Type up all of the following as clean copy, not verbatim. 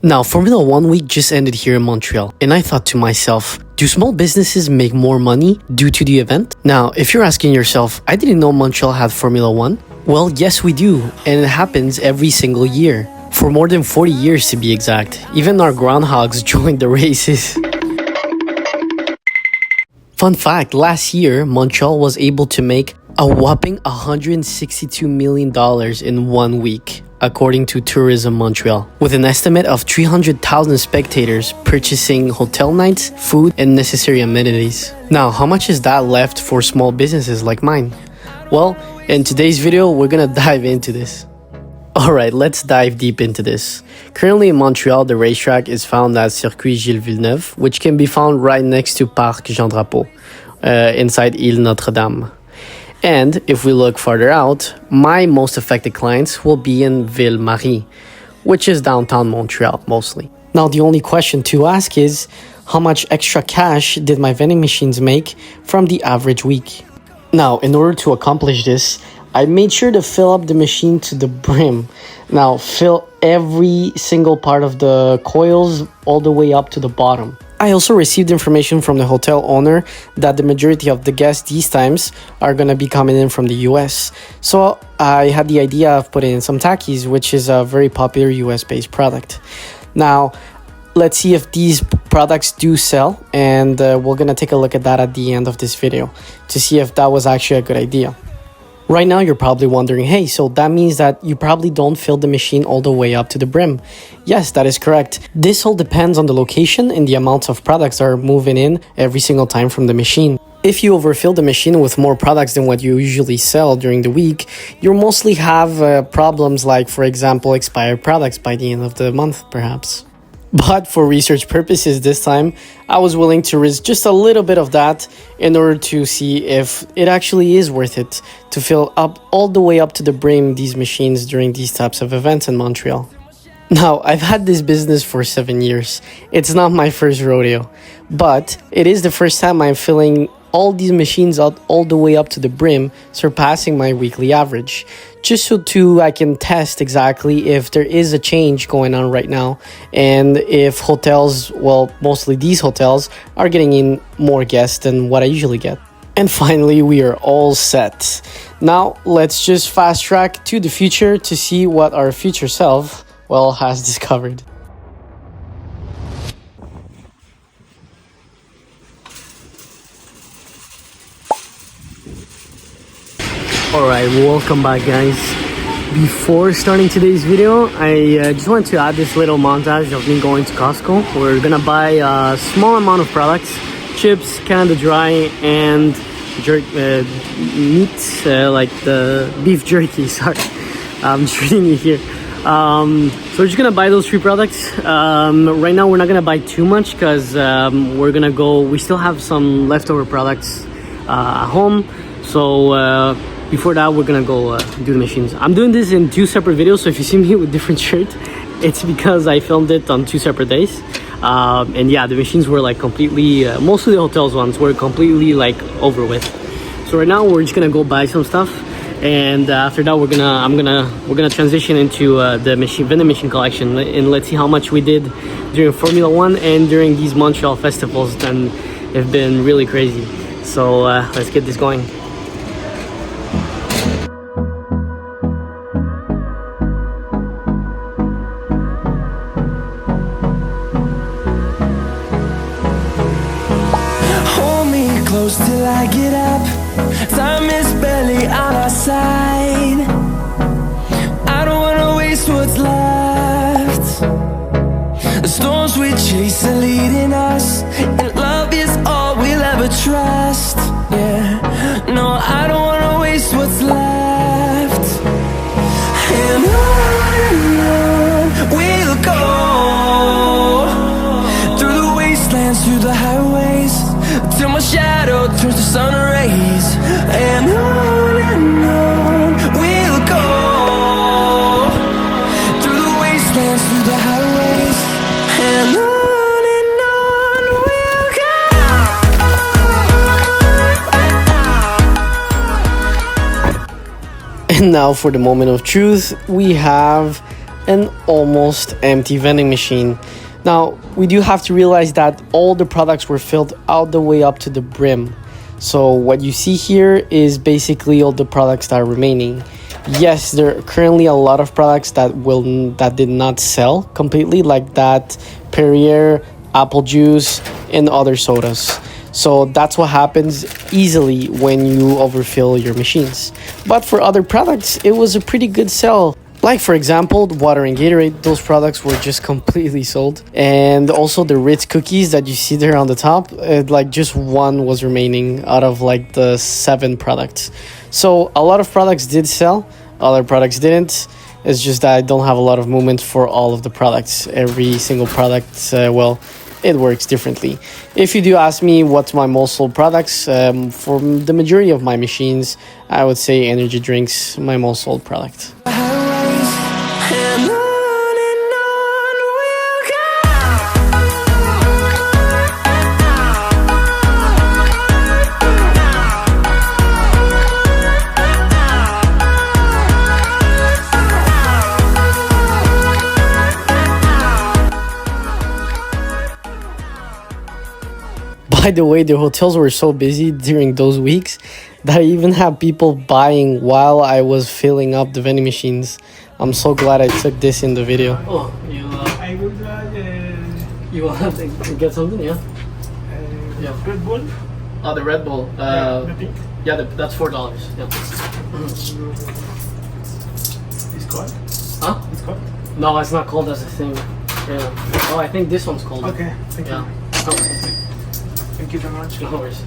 Now, Formula One week just ended here in Montreal, and I thought to myself, do small businesses make more money due to the event? Now, if you're asking yourself, I didn't know Montreal had Formula One. Well, yes, we do, and it happens every single year. For more than 40 years to be exact. Even our groundhogs joined the races. Fun fact, last year, Montreal was able to make a whopping $162 million in 1 week, according to Tourism Montreal, with an estimate of 300,000 spectators purchasing hotel nights, food, and necessary amenities. Now, how much is that left for small businesses like mine? Well, in today's video, we're gonna dive into this. Alright, let's dive deep into this. Currently in Montreal, the racetrack is found at Circuit Gilles Villeneuve, which can be found right next to Parc Jean Drapeau, inside Ile Notre-Dame. And if we look farther out, my most affected clients will be in Ville-Marie, which is downtown Montreal mostly. Now, the only question to ask is, how much extra cash did my vending machines make from the average week? Now, in order to accomplish this, I made sure to fill up the machine to the brim. Now, fill every single part of the coils all the way up to the bottom. I also received information from the hotel owner that the majority of the guests these times are going to be coming in from the US. So I had the idea of putting in some Takis, which is a very popular US-based product. Now, let's see if these products do sell, and we're going to take a look at that at the end of this video to see if that was actually a good idea. Right now, you're probably wondering, hey, so that means that you probably don't fill the machine all the way up to the brim. Yes, that is correct. This all depends on the location and the amounts of products that are moving in every single time from the machine. If you overfill the machine with more products than what you usually sell during the week, you'll mostly have problems like, for example, expired products by the end of the month, perhaps. But for research purposes this time, I was willing to risk just a little bit of that in order to see if it actually is worth it to fill up all the way up to the brim these machines during these types of events in Montreal. Now, I've had this business for 7 years. It's not my first rodeo, but it is the first time I'm filling all these machines out all the way up to the brim, surpassing my weekly average. Just so I can test exactly if there is a change going on right now and if hotels, well, mostly these hotels, are getting in more guests than what I usually get. And finally, we are all set. Now, let's just fast track to the future to see what our future self, well, has discovered. Alright, welcome back, guys. Before starting today's video, I just wanted to add this little montage of me going to Costco. We're gonna buy a small amount of products, chips, Canada Dry, and meat, like the beef jerky, sorry. I'm just reading it here. So we're just gonna buy those 3 products. Right now we're not gonna buy too much because we still have some leftover products at home. So before that, we're gonna go do the machines. I'm doing this in 2 separate videos, so if you see me with different shirts, it's because I filmed it on 2 separate days. And yeah, the machines were like completely, mostly the hotels ones were completely like over with. So right now we're just gonna go buy some stuff, and after that we're gonna transition into the vending machine collection, and let's see how much we did during Formula One and during these Montreal festivals. And have been really crazy. So let's get this going. Close till I get up. Time is barely on our side. I don't wanna waste what's left. The storms we chase are leading us, and love is all we'll ever trust. Yeah, no, I don't wanna waste what's left. And on we'll go, through the wastelands, through the highways, till my shadow turns to sun rays. And on we'll go, through the wastelands, through the highways, and on we'll go. And now for the moment of truth, we have an almost empty vending machine. Now, we do have to realize that all the products were filled all the way up to the brim. So what you see here is basically all the products that are remaining. Yes, there are currently a lot of products that did not sell completely, like that Perrier, apple juice, and other sodas. So that's what happens easily when you overfill your machines. But for other products, it was a pretty good sell. Like, for example, the water and Gatorade, those products were just completely sold. And also the Ritz cookies that you see there on the top, like just one was remaining out of like the 7 products. So a lot of products did sell, other products didn't. It's just that I don't have a lot of movement for all of the products. Every single product, it works differently. If you do ask me what's my most sold products, for the majority of my machines, I would say energy drinks, my most sold product. By the way, the hotels were so busy during those weeks that I even had people buying while I was filling up the vending machines. I'm so glad I took this in the video. Oh, I would you want to get something, yeah? yeah. Red Bull. Oh, the Red Bull. The pink. Yeah, that's $4. Yeah. It's cold. Huh? It's cold. No, it's not cold. That's the thing. Yeah. Oh, I think this one's cold. Okay. Thank you. Oh. Thank you very much. No worries.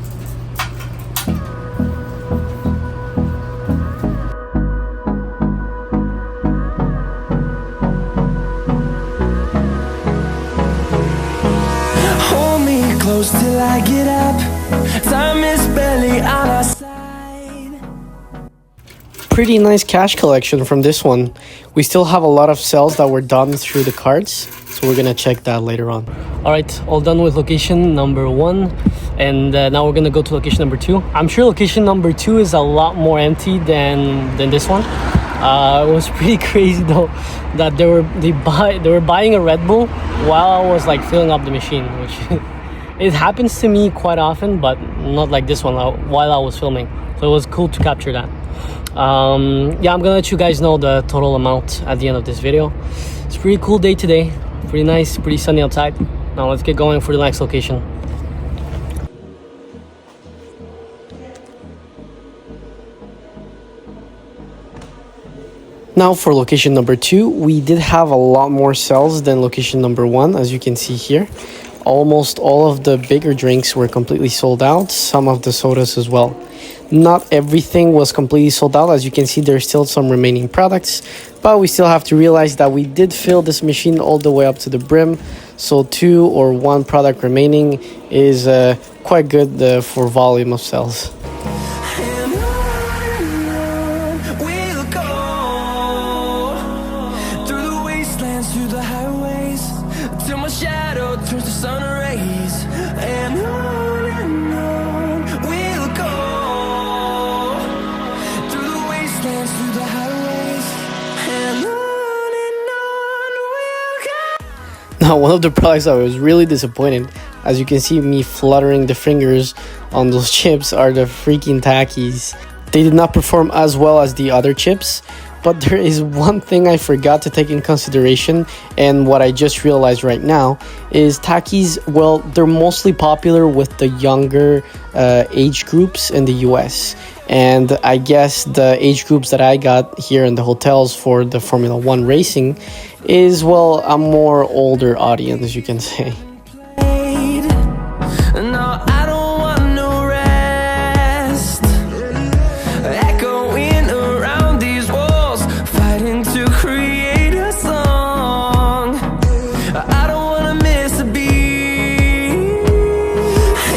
Hold me close till I get up. Time is barely on our side. Pretty nice cash collection from this one. We still have a lot of sales that were done through the cards, so we're gonna check that later on. All right, all done with location number 1, and now we're gonna go to location number 2. I'm sure location number 2 is a lot more empty than this one. It was pretty crazy though that they were buying a Red Bull while I was like filling up the machine, which it happens to me quite often, but not like this one while I was filming. So it was cool to capture that. Yeah, I'm gonna let you guys know the total amount at the end of this video. It's a pretty cool day today, pretty nice, pretty sunny outside. Now let's get going for the next location. Now for location number 2, we did have a lot more sales than location number 1, as you can see here. Almost all of the bigger drinks were completely sold out, some of the sodas as well. Not everything was completely sold out. As you can see, there's still some remaining products, but we still have to realize that we did fill this machine all the way up to the brim. So 2 or 1 product remaining is quite good for volume of sales. And on we'll go, through the wastelands, through the highways, till my shadow turns to sun rays. And on we'll go, through the wastelands, through the highways. And on we'll go. Now, one of the products I was really disappointed, as you can see me fluttering the fingers on those chips, are the freaking Takis. They did not perform as well as the other chips, but there is one thing I forgot to take in consideration, and what I just realized right now is Takis, well, they're mostly popular with the younger age groups in the US. And I guess the age groups that I got here in the hotels for the Formula 1 racing is, well, a more older audience, you can say. No, I don't want no rest. Echoing around these walls, fighting to create a song. I don't wanna miss a beat.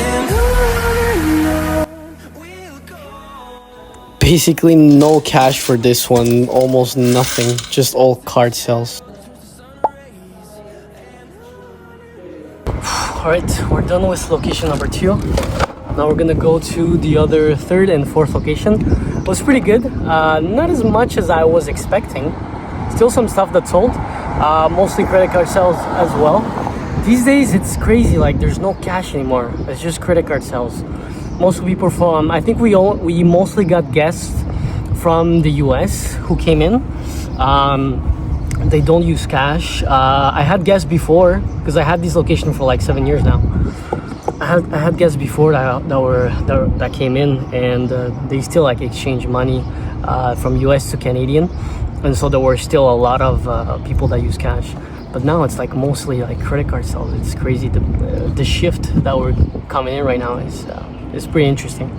And on we'll go. Basically no cash for this one, almost nothing, just all card sales. Alright, we're done with location number 2. Now we're gonna go to the other 3rd and 4th location. It was pretty good, not as much as I was expecting. Still some stuff that sold, mostly credit card sales as well. These days it's crazy, like there's no cash anymore. It's just credit card sales. Most people from, I think we mostly got guests from the US who came in. They don't use cash. I had guests before, because I had this location for like 7 years now. I had guests before that came in, and they still like exchange money from US to Canadian, and so there were still a lot of people that use cash. But now it's like mostly like credit card sales. It's crazy. The shift that we're coming in right now is pretty interesting.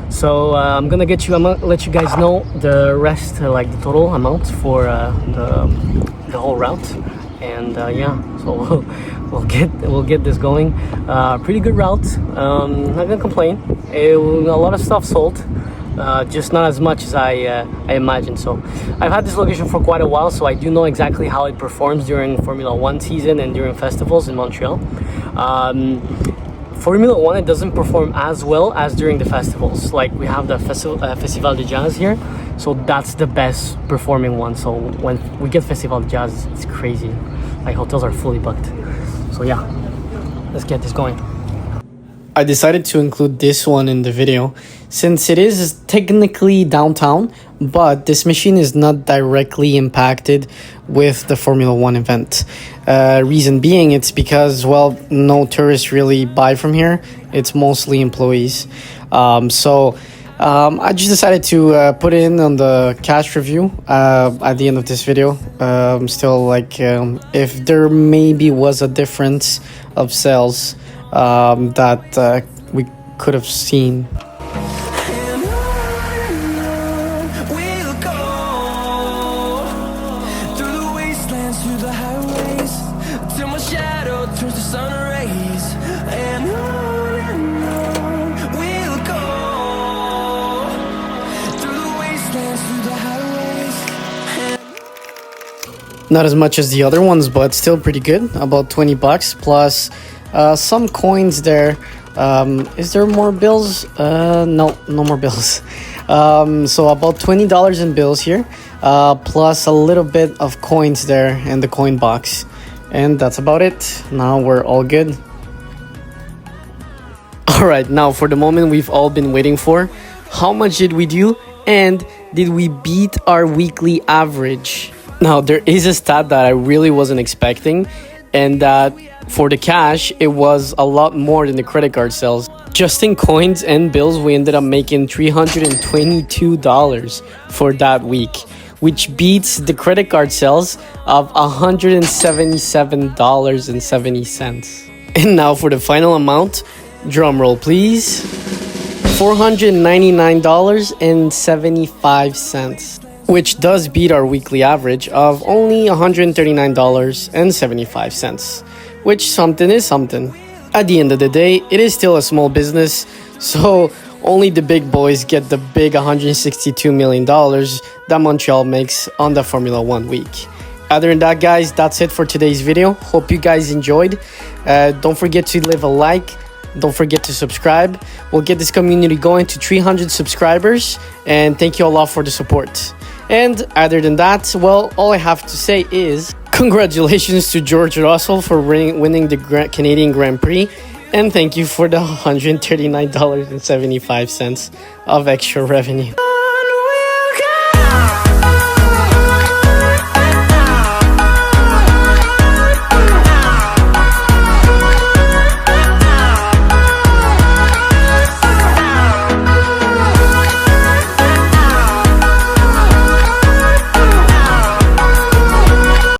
So I'm gonna let you guys know the rest, like the total amount for the whole route, and yeah. So we'll get this going. Pretty good route. Not gonna complain. A lot of stuff sold. Just not as much as I imagined. So I've had this location for quite a while, so I do know exactly how it performs during Formula 1 season and during festivals in Montreal. Formula 1, it doesn't perform as well as during the festivals. Like we have the Festival de Jazz here, so that's the best performing one. So when we get Festival de Jazz, it's crazy. Like hotels are fully booked. So yeah, let's get this going. I decided to include this one in the video since it is technically downtown, but this machine is not directly impacted with the Formula 1 event. Reason being, it's because, well, no tourists really buy from here. It's mostly employees. So I just decided to put in on the cash review at the end of this video. Still, like, if there maybe was a difference of sales that we could have seen. And on we'll go, through the wastelands, through the highways, till my shadow turns to sun rays. And on we'll go, through the wastelands, through the highways. Not as much as the other ones, but still pretty good. About $20 plus some coins there. Is there more bills? No more bills. So about $20 in bills here, plus a little bit of coins there in the coin box, and that's about it. Now we're all good. All right, now for the moment we've all been waiting for. How much did we do, and did we beat our weekly average? Now there is a stat that I really wasn't expecting, and that for the cash, it was a lot more than the credit card sales. Just in coins and bills, we ended up making $322 for that week, which beats the credit card sales of $177.70. And now for the final amount, drum roll please, $499.75. which does beat our weekly average of only $139.75, which something is something. At the end of the day, it is still a small business, so only the big boys get the big $162 million that Montreal makes on the Formula 1 week. Other than that, guys, that's it for today's video. Hope you guys enjoyed. Don't forget to leave a like. Don't forget to subscribe. We'll get this community going to 300 subscribers, and thank you a lot for the support. And other than that, well, all I have to say is congratulations to George Russell for winning the Canadian Grand Prix, and thank you for the $139.75 of extra revenue.